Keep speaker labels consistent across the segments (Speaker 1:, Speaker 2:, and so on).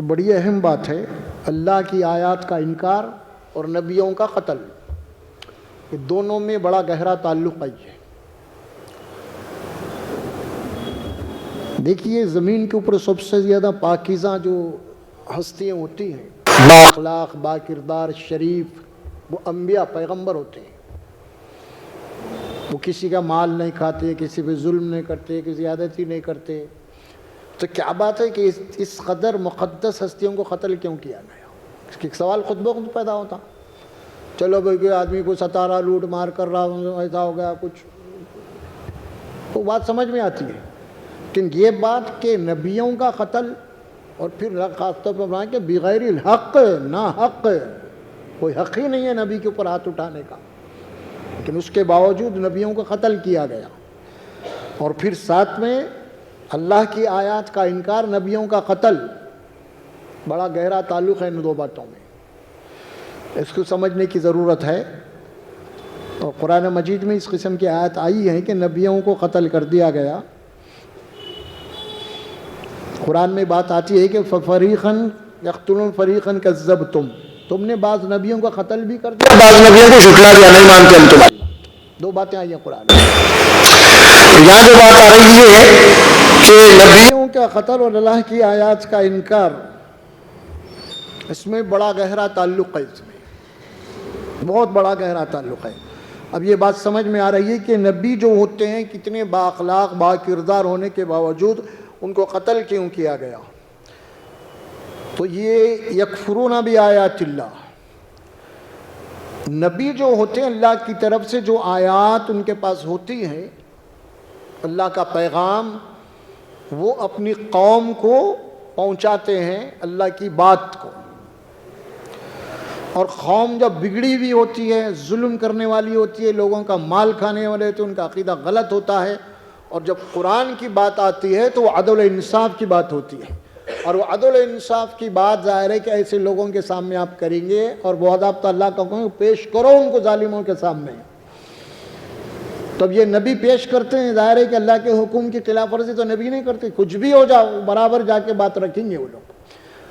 Speaker 1: بڑی اہم بات ہے اللہ کی آیات کا انکار اور نبیوں کا قتل، یہ دونوں میں بڑا گہرا تعلق ہے۔ دیکھیے زمین کے اوپر سب سے زیادہ پاکیزہ جو ہستیاں ہوتی ہیں، با اخلاق، با کردار، شریف، وہ انبیاء پیغمبر ہوتے ہیں۔ وہ کسی کا مال نہیں کھاتے، کسی پہ ظلم نہیں کرتے، کسی زیادتی نہیں کرتے۔ تو کیا بات ہے کہ اس قدر مقدس ہستیوں کو قتل کیوں کیا گیا؟ اس کی سوال خود بخود پیدا ہوتا۔ چلو بھائی کوئی آدمی کو ستا رہا، لوٹ مار کر رہا، ایسا ہو گیا کچھ، تو بات سمجھ میں آتی ہے۔ لیکن یہ بات کہ نبیوں کا قتل، اور پھر خاص طور پر بنا کہ بغیر الحق، نا حق، کوئی حق ہی نہیں ہے نبی کے اوپر ہاتھ اٹھانے کا، لیکن اس کے باوجود نبیوں کا قتل کیا گیا۔ اور پھر ساتھ میں اللہ کی آیات کا انکار، نبیوں کا قتل، بڑا گہرا تعلق ہے ان دو باتوں میں۔ اس کو سمجھنے کی ضرورت ہے۔ اور قرآن مجید میں اس قسم کی آیت آئی ہے کہ نبیوں کو قتل کر دیا گیا۔ قرآن میں بات آتی ہے کہ فَفَرِيقًا يَقْتُلُونَ فَرِيقًا كَذَّبْتُمْ، تم نے بعض نبیوں کا قتل بھی کر دیا، بعض نبیوں کو جھٹلا دیا، نہیں مانتے ہم تمہاری۔ دو باتیں آئی ہیں قرآن میں۔ یہاں جو بات آ رہی ہے کہ نبیوں کا قتل اور اللہ کی آیات کا انکار، اس میں بڑا گہرا تعلق ہے، اس میں بہت بڑا گہرا تعلق ہے۔ اب یہ بات سمجھ میں آ رہی ہے کہ نبی جو ہوتے ہیں کتنے با اخلاق، با کردار ہونے کے باوجود ان کو قتل کیوں کیا گیا؟ تو یہ یکفرون بآیات اللہ، نبی جو ہوتے ہیں اللہ کی طرف سے جو آیات ان کے پاس ہوتی ہیں، اللہ کا پیغام، وہ اپنی قوم کو پہنچاتے ہیں اللہ کی بات کو۔ اور قوم جب بگڑی ہوئی ہوتی ہے، ظلم کرنے والی ہوتی ہے، لوگوں کا مال کھانے والے ہوتے ہیں، ان کا عقیدہ غلط ہوتا ہے، اور جب قرآن کی بات آتی ہے تو وہ عدل و انصاف کی بات ہوتی ہے۔ اور وہ عدل و انصاف کی بات ظاہر ہے کہ ایسے لوگوں کے سامنے آپ کریں گے، اور باضابطہ اللہ کا حکم پیش کرو ان کو ظالموں کے سامنے۔ تب یہ نبی پیش کرتے ہیں، ظاہر ہے کہ اللہ کے حکم کی خلاف ورزی تو نبی نہیں کرتے، کچھ بھی ہو جاؤ برابر جا کے بات رکھیں گے وہ لوگ۔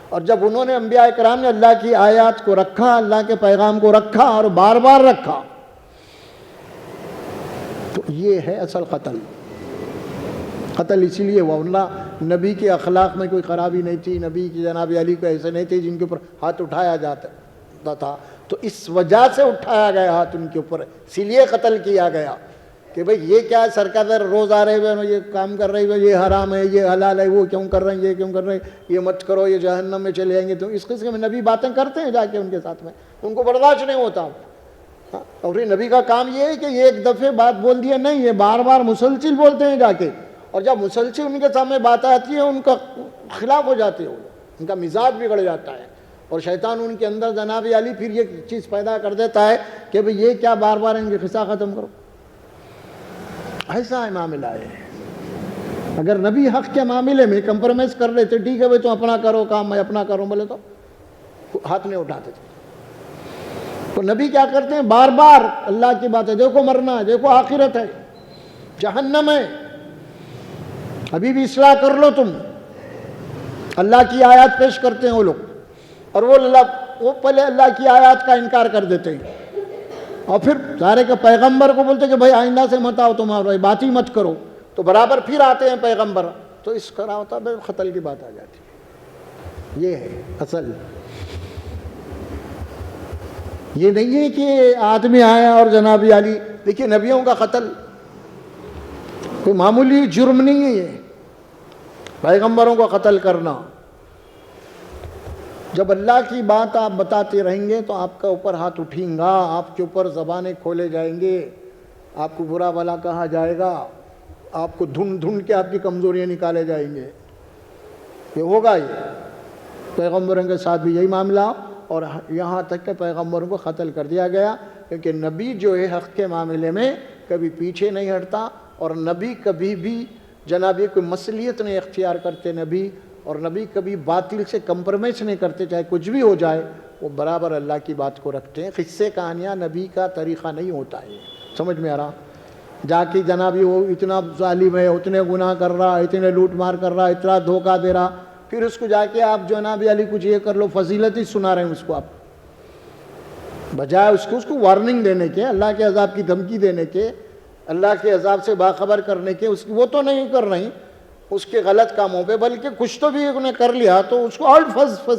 Speaker 1: اور جب انہوں نے انبیاء کرام نے اللہ کی آیات کو رکھا، اللہ کے پیغام کو رکھا اور بار بار رکھا، تو یہ ہے اصل قتل۔ قتل اسی لیے ہوا، اللہ نبی کے اخلاق میں کوئی خرابی نہیں تھی، نبی کی جناب علی کو ایسے نہیں تھے جن کے اوپر ہاتھ اٹھایا جاتا تھا، تو اس وجہ سے اٹھایا گیا ہاتھ ان کے اوپر، اسی لیے قتل کیا گیا کہ بھئی یہ کیا ہے، سرکار روز آ رہے ہوئے یہ کام کر رہے ہوئے، یہ حرام ہے، یہ حلال ہے، وہ کیوں کر رہے ہیں، یہ کیوں کر رہے ہیں، یہ مت کرو، یہ جہنم میں چلے جائیں گے۔ تو اس قسم میں نبی باتیں کرتے ہیں جا کے ان کے ساتھ میں، ان کو برداشت نہیں ہوتا۔ اور یہ نبی کا کام یہ ہے کہ یہ ایک دفعہ بات بول دیا نہیں، یہ بار بار مسلسل بولتے ہیں جا کے، اور جب مسلسل ان کے سامنے بات آتی ہے ان کا خلاف ہو جاتے ہیں، ان کا مزاج بگڑ جاتا ہے، اور شیطان ان کے اندر جناب علی پھر یہ چیز پیدا کر دیتا ہے کہ بھئی یہ کیا بار بار ان کے قصہ ختم کرو۔ ایسا ہے معاملہ ہے۔ اگر نبی حق کے معاملے میں کمپرومائز کر رہے تھے، ٹھیک ہے بھئی تو اپنا کرو کام، میں اپنا کروں، بولے تو ہاتھ نہیں اٹھاتے تھے۔ تو نبی کیا کرتے ہیں، بار بار اللہ کی بات ہے، دیکھو مرنا ہے، دیکھو آخرت ہے، جہنم ہے، ابھی بھی اصلاح کر لو تم۔ اللہ کی آیات پیش کرتے ہیں وہ لوگ، اور وہ پہلے اللہ کی آیات کا انکار کر دیتے ہیں، اور پھر سارے کے پیغمبر کو بولتے کہ بھائی آئندہ سے مت آؤ، تمہارا بات ہی مت کرو، تو برابر پھر آتے ہیں پیغمبر، تو اس طرح ہوتا ہے قتل کی بات آ جاتی ہے۔ یہ ہے اصل۔ یہ نہیں ہے کہ آدمی آیا اور جناب علی، دیکھیے نبیوں کا قتل کوئی معمولی جرم نہیں ہے، یہ پیغمبروں کو قتل کرنا۔ جب اللہ کی بات آپ بتاتے رہیں گے تو آپ کا اوپر ہاتھ اٹھیں گا، آپ کے اوپر زبانیں کھولے جائیں گے، آپ کو برا بھلا کہا جائے گا، آپ کو ڈھونڈ ڈھونڈ کے آپ کی کمزوریاں نکالے جائیں گے، یہ ہوگا۔ یہ پیغمبروں کے ساتھ بھی یہی معاملہ، اور یہاں تک کہ پیغمبروں کو قتل کر دیا گیا، کیونکہ نبی جو ہے حق کے معاملے میں کبھی پیچھے نہیں ہٹتا، اور نبی کبھی بھی جناب کوئی مصلیت نہیں اختیار کرتے نبی، اور نبی کبھی باطل سے کمپرومائز نہیں کرتے، چاہے کچھ بھی ہو جائے، وہ برابر اللہ کی بات کو رکھتے ہیں۔ قصے کہانیاں نبی کا طریقہ نہیں ہوتا ہے، سمجھ میں آ رہا؟ جا کے جناب وہ اتنا ظالم ہے، اتنے گناہ کر رہا، اتنے لوٹ مار کر رہا، اتنا دھوکہ دے رہا، پھر اس کو جا کے آپ جناب علی کچھ یہ کر لو، فضیلت ہی سنا رہے ہیں اس کو آپ، بجائے اس کو وارننگ دینے کے، اللہ کے عذاب کی دھمکی دینے کے، اللہ کے عذاب سے باخبر کرنے کے، وہ تو نہیں کر رہی اس کے غلط کاموں پہ، بلکہ کچھ تو بھی انہیں کر لیا تو اس کو اور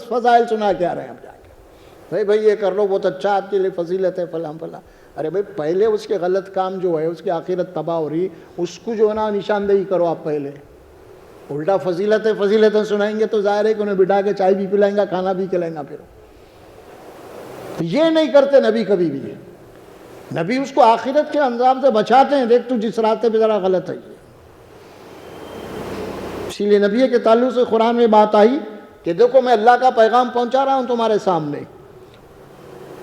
Speaker 1: فضائل سنا کے آ رہے ہیں ہم جا کے، بھائی یہ کر لو بہت اچھا آپ کے لیے فضیلت ہے فلاں فلاں۔ ارے بھائی پہلے اس کے غلط کام جو ہے اس کی آخرت تباہ ہو رہی، اس کو جو ہے نا نشاندہی کرو آپ پہلے، الٹا فضیلتیں سنائیں گے تو ظاہر ہے کہ انہیں بٹھا کے چائے بھی پلائیں گا، کھانا بھی کھلائیں گا۔ پھر یہ نہیں کرتے نبی کبھی بھی، نبی اس کو آخرت کے انجام سے بچاتے ہیں، دیکھ تو جس راستے پہ ذرا غلط ہے یہ۔ اسی لیے نبی کے تعلق سے قرآن میں بات آئی کہ دیکھو میں اللہ کا پیغام پہنچا رہا ہوں تمہارے سامنے،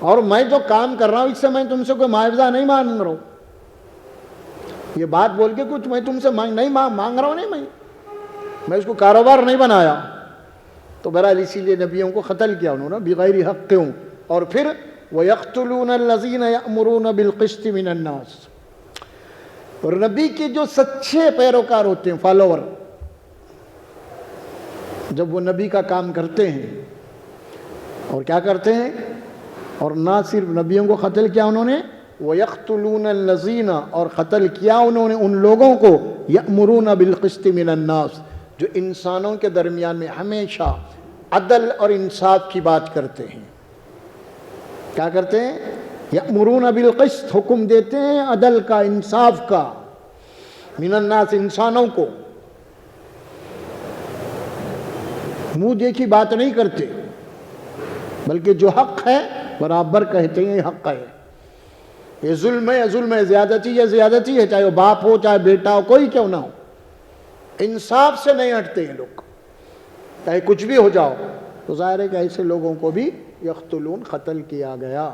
Speaker 1: اور میں جو کام کر رہا ہوں اس سے میں تم سے کوئی معاوضہ نہیں مانگ رہا ہوں، یہ بات بول کے کچھ میں تم سے نہیں مانگ رہا ہوں، نہیں میں اس کو کاروبار نہیں بنایا۔ تو بہرحال اسی لیے نبیوں کو قتل کیا انہوں نے بغیر حق کیوں، اور پھر وَيَقْتُلُونَ الَّذِينَ يَأْمُرُونَ بِالْقِسْطِ مِنَ النَّاسِ، اور نبی کے جو سچے پیروکار ہوتے ہیں، فالوور، جب وہ نبی کا کام کرتے ہیں اور کیا کرتے ہیں، اور نہ صرف نبیوں کو قتل کیا انہوں نے، وَيَقْتُلُونَ الَّذِينَ، اور قتل کیا انہوں نے ان لوگوں کو، يَأْمُرُونَ بِالْقِسْطِ مِنَ النَّاسِ، جو انسانوں کے درمیان میں ہمیشہ عدل اور انصاف کی بات کرتے ہیں۔ کیا کرتے ہیں؟ یأمرون بالقسط، حکم دیتے ہیں عدل کا، انصاف کا، من الناس، انسانوں کو، منہ دیکھی بات نہیں کرتے، بلکہ جو حق ہے برابر کہتے ہیں یہ حق ہے، یہ ظلم ہے ظلم ہے، زیادتی ہے زیادتی ہے، چاہے وہ باپ ہو چاہے بیٹا ہو، کوئی کیوں نہ ہو، انصاف سے نہیں ہٹتے ہیں لوگ، چاہے کچھ بھی ہو جاؤ۔ تو ظاہر ہے کہ ایسے لوگوں کو بھی یقتلون، قتل کیا گیا۔